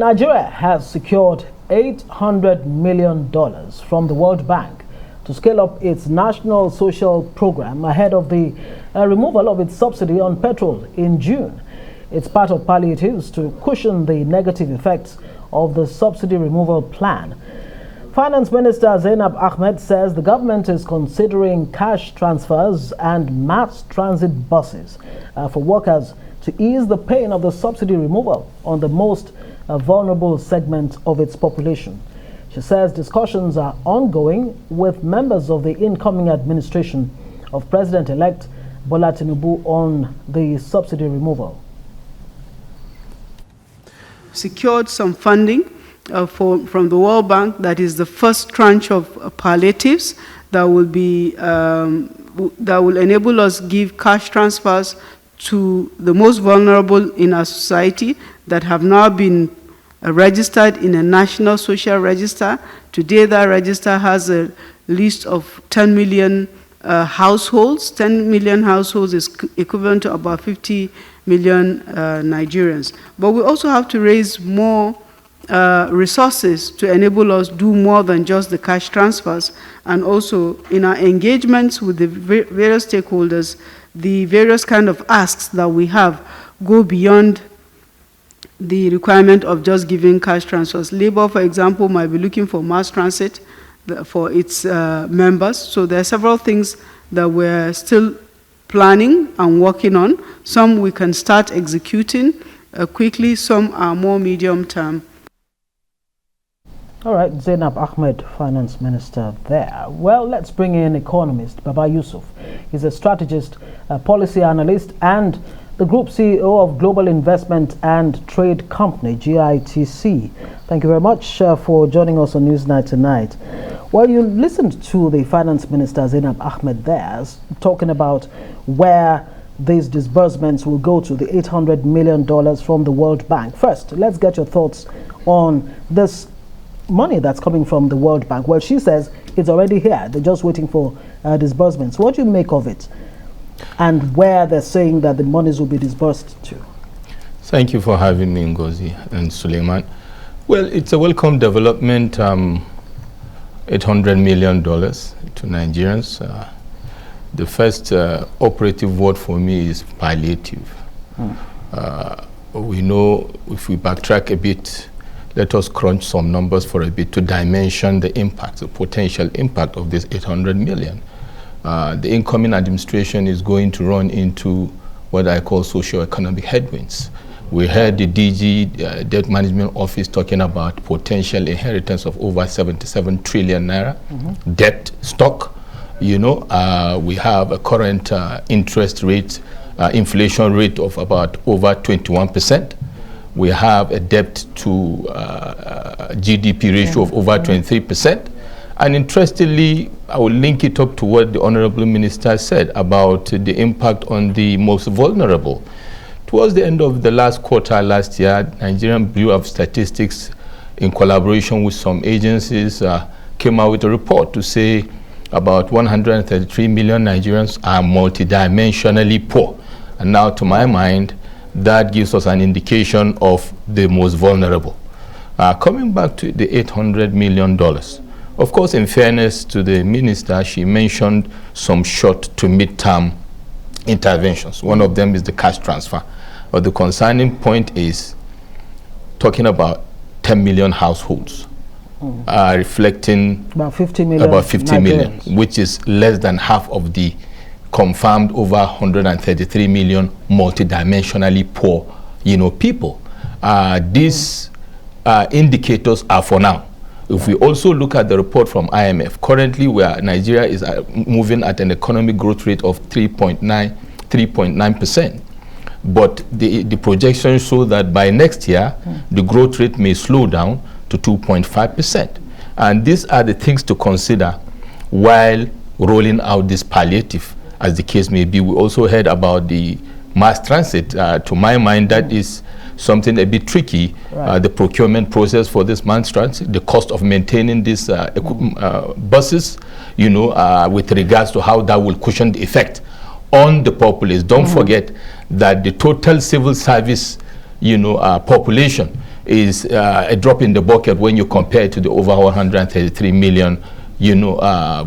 Nigeria has secured $800 million from the World Bank to scale up its national social program ahead of the removal of its subsidy on petrol in June. It's part of palliatives to cushion the negative effects of the subsidy removal plan. Finance Minister Zainab Ahmed says the government is considering cash transfers and mass transit buses for workers to ease the pain of the subsidy removal on the most vulnerable segment of its population. She says discussions are ongoing with members of the incoming administration of President-elect Bola Tinubu on the subsidy removal. Secured some funding from the World Bank. That is the first tranche of palliatives that will enable us give cash transfers to the most vulnerable in our society that have now been registered in a national social register. Today, that register has a list of 10 million households. 10 million households is equivalent to about 50 million Nigerians. But we also have to raise more resources to enable us do more than just the cash transfers, and also in our engagements with the various stakeholders, the various kind of asks that we have go beyond the requirement of just giving cash transfers. Labour, for example, might be looking for mass transit for its members. So there are several things that we're still planning and working on. Some we can start executing quickly, some are more medium term. All right, Zainab Ahmed, Finance Minister there. Well, let's bring in economist Baba Yusuf. He's a strategist, a policy analyst, and the Group CEO of Global Investment and Trade Company, GITC. Thank you very much for joining us on Newsnight tonight. Well, you listened to the Finance Minister, Zainab Ahmed there, talking about where these disbursements will go to, the $800 million from the World Bank. First, let's get your thoughts on this money that's coming from the World Bank. Well, she says it's already here. They're just waiting for disbursements. What do you make of it? And where they're saying that the monies will be disbursed to? Thank you for having me, Ngozi and Suleiman. Well, it's a welcome development, $800 million to Nigerians. The first operative word for me is palliative. We know, if we backtrack a bit, let us crunch some numbers for a bit to dimension the impact, the potential impact of this 800 million. The incoming administration is going to run into what I call socio-economic headwinds. We heard the DG, Debt Management Office, talking about potential inheritance of over 77 trillion naira debt stock. You know, we have a current interest rate, inflation rate of about over 21%. We have a debt to GDP ratio of over 23%. And interestingly, I will link it up to what the Honorable Minister said about the impact on the most vulnerable. Towards the end of the last quarter last year, Nigerian Bureau of Statistics, in collaboration with some agencies, came out with a report to say about 133 million Nigerians are multidimensionally poor. And now, to my mind, that gives us an indication of the most vulnerable. Coming back to the $800 million, of course, in fairness to the minister, she mentioned some short to mid-term interventions. One of them is the cash transfer. But the concerning point is talking about 10 million households, reflecting about 50 million, which is less than half of the confirmed over 133 million multidimensionally poor, people. These indicators are for now. If we also look at the report from IMF, currently Nigeria is moving at an economic growth rate of 3.9%. But the projections show that by next year, the growth rate may slow down to 2.5%. And these are the things to consider while rolling out this palliative, as the case may be. We also heard about the mass transit. To my mind, that is something a bit tricky. The procurement process for this mass transit, the cost of maintaining these buses, with regards to how that will cushion the effect on the populace. Don't forget that the total civil service, population is a drop in the bucket when you compare it to the over 133 million,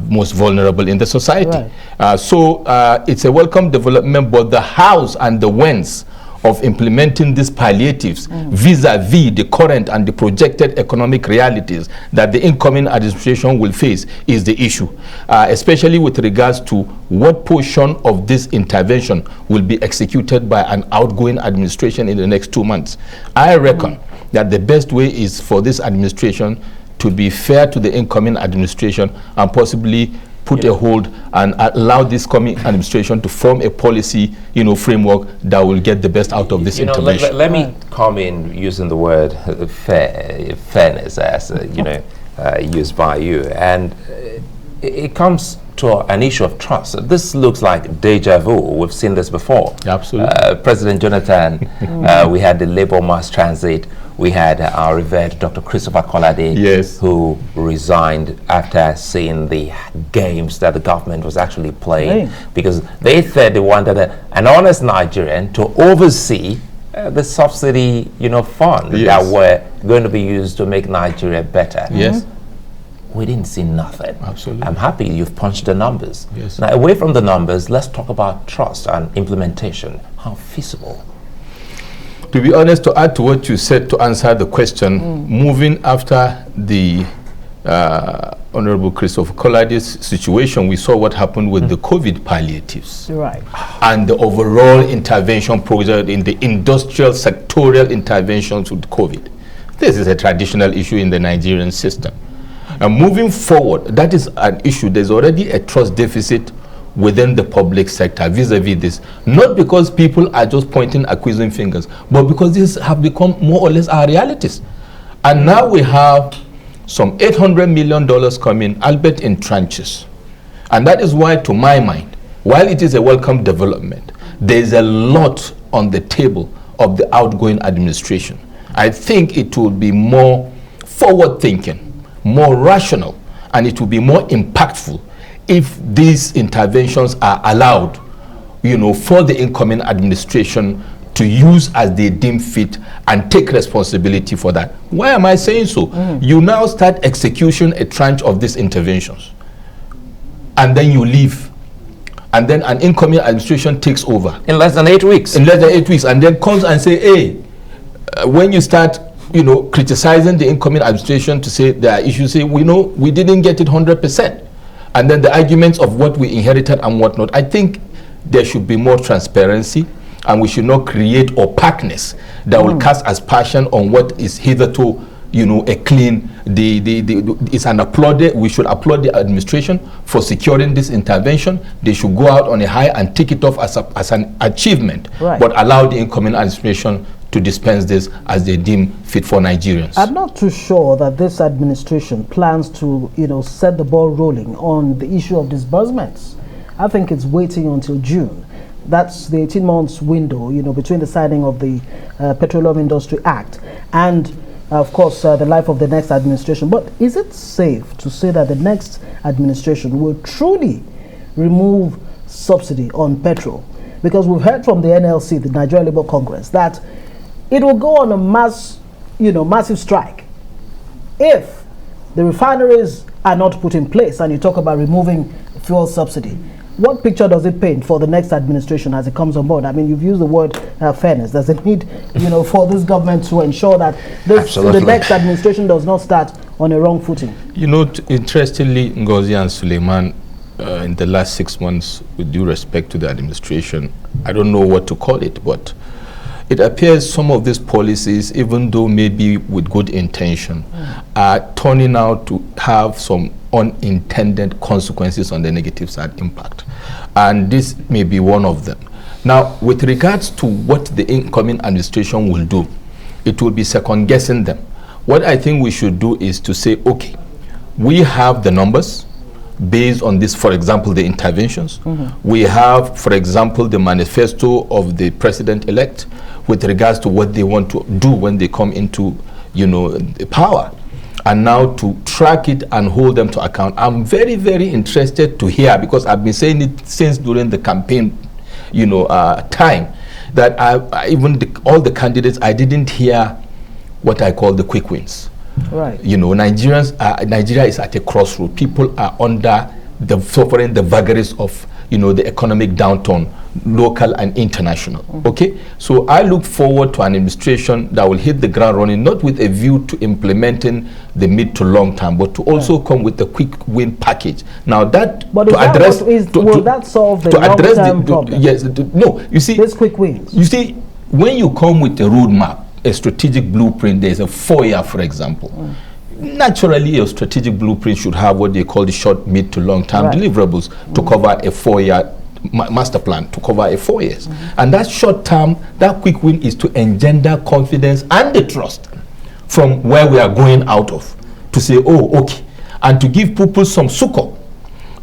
most vulnerable in the society. Right. So it's a welcome development, but the hows and the whens of implementing these palliatives vis-a-vis the current and the projected economic realities that the incoming administration will face is the issue, especially with regards to what portion of this intervention will be executed by an outgoing administration in the next 2 months. I reckon that the best way is for this administration to be fair to the incoming administration and possibly put a hold and allow this coming administration to form a policy, framework that will get the best out of this intervention. Let me come in using the word fairness as used by you, and it comes to an issue of trust. This looks like deja vu. We've seen this before. Absolutely. President Jonathan, we had the Labour mass transit. We had our revered Dr. Christopher Kolade, yes, who resigned after seeing the games that the government was actually playing, because they said they wanted an honest Nigerian to oversee the subsidy, fund that were going to be used to make Nigeria better. Yes. We didn't see nothing. Absolutely. I'm happy you've punched the numbers. Yes. Now, away from the numbers, let's talk about trust and implementation. How feasible? To be honest, to add to what you said to answer the question, moving after the Honorable Christopher Kolade's situation, we saw what happened with the COVID palliatives. Right. And the overall intervention project in the industrial sectorial interventions with COVID. This is a traditional issue in the Nigerian system. And moving forward, that is an issue. There's already a trust deficit within the public sector vis-a-vis this, not because people are just pointing accusing fingers, but because these have become more or less our realities. And now we have some $800 million coming, albeit in tranches. And that is why, to my mind, while it is a welcome development, there's a lot on the table of the outgoing administration. I think it will be more forward-thinking, more rational, and it will be more impactful if these interventions are allowed, for the incoming administration to use as they deem fit and take responsibility for that. Why am I saying so? You now start execution a tranche of these interventions, and then you leave, and then an incoming administration takes over. In less than 8 weeks. In less than 8 weeks, and then comes and say, hey, when you start criticizing the incoming administration to say there are issues, say, we didn't get it 100%. And then the arguments of what we inherited and whatnot. I think there should be more transparency, and we should not create opaqueness that will cast aspersion on what is hitherto, a clean. It's an applauded. We should applaud the administration for securing this intervention. They should go out on a high and take it off as an achievement, but allow the incoming administration to dispense this as they deem fit for Nigerians. I'm not too sure that this administration plans to, set the ball rolling on the issue of disbursements. I think it's waiting until June. That's the 18 months window, between the signing of the Petroleum Industry Act and, of course, the life of the next administration. But is it safe to say that the next administration will truly remove subsidy on petrol? Because we've heard from the NLC, the Nigeria Labour Congress, that it will go on a massive strike if the refineries are not put in place, and you talk about removing fuel subsidy. What picture does it paint for the next administration as it comes on board? I mean, you've used the word fairness. There's a need, for this government to ensure that the next administration does not start on a wrong footing. Interestingly, Ngozi and Suleiman, in the last 6 months, with due respect to the administration, I don't know what to call it, but it appears some of these policies, even though maybe with good intention, are turning out to have some unintended consequences on the negative side impact. And this may be one of them. Now, with regards to what the incoming administration will do, it will be second guessing them. What I think we should do is to say, okay, we have the numbers based on this, for example, the interventions. We have, for example, the manifesto of the president-elect with regards to what they want to do when they come into, power. And now to track it and hold them to account. I'm very, very interested to hear, because I've been saying it since during the campaign, time, that even all the candidates, I didn't hear what I call the quick wins. Right. You know, Nigeria is at a crossroad. People are suffering the vagaries of, you know, the economic downturn, local and international. Okay, so I look forward to an administration that will hit the ground running, not with a view to implementing the mid to long term, but to also come with a quick win package. Now that will that solve the long term problem? Yes, no. You see, these quick wins. You see, when you come with a roadmap, a strategic blueprint, there's a 4-year, for example. Naturally, your strategic blueprint should have what they call the short, mid to long term deliverables to cover a 4-year master plan, to cover a 4 years. And that short term, that quick win is to engender confidence and the trust from where we are going out of, to say, oh, okay, and to give people some succor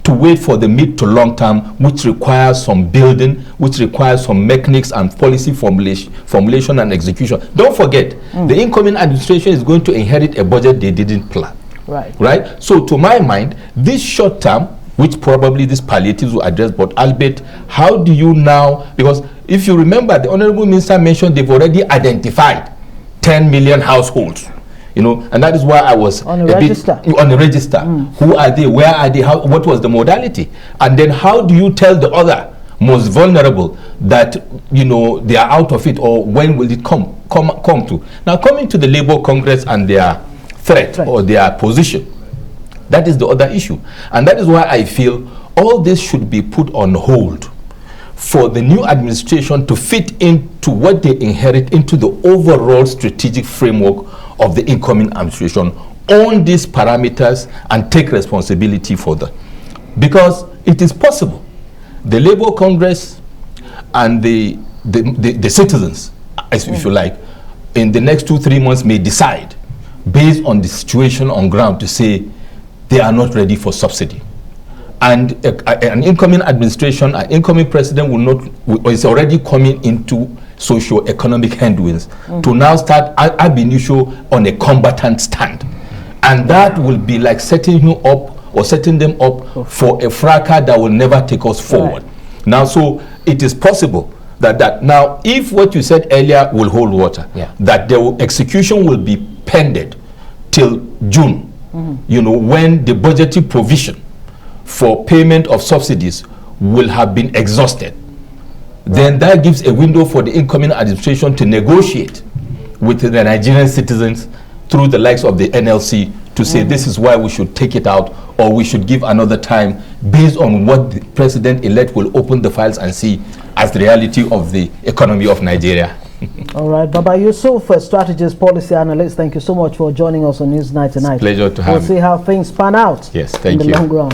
to wait for the mid to long term, which requires some building, which requires some mechanics and policy formulation and execution. Don't forget, the incoming administration is going to inherit a budget they didn't plan. Right? So to my mind, this short term, which probably these palliatives will address, but albeit, how do you now, because if you remember, the Honorable Minister mentioned they've already identified 10 million households. You know, and that is why I was on the register. Who are they? Where are they? What was the modality? And then how do you tell the other most vulnerable that, you know, they are out of it, or when will it come to? Now, coming to the Labour Congress and their threat or their position, that is the other issue. And that is why I feel all this should be put on hold for the new administration to fit into what they inherit into the overall strategic framework of the incoming administration, own these parameters and take responsibility for them. Because it is possible the Labour Congress and the citizens, if you like, in the next 2-3 months may decide, based on the situation on ground, to say they are not ready for subsidy. And an incoming administration, an incoming president is already coming into socio-economic headwinds to now start ab initio on a combatant stand. And that will be like setting them up for a fracas that will never take us forward. Now, so it is possible that now, if what you said earlier will hold water, that the execution will be pended till June, you know, when the budgetary provision for payment of subsidies will have been exhausted. Then that gives a window for the incoming administration to negotiate with the Nigerian citizens through the likes of the NLC to say this is why we should take it out, or we should give another time based on what the president-elect will open the files and see as the reality of the economy of Nigeria. All right, Baba Yusuf, a strategist, policy analyst, thank you so much for joining us on Newsnight tonight. It's a pleasure to have you. We'll see how things pan out in the long run.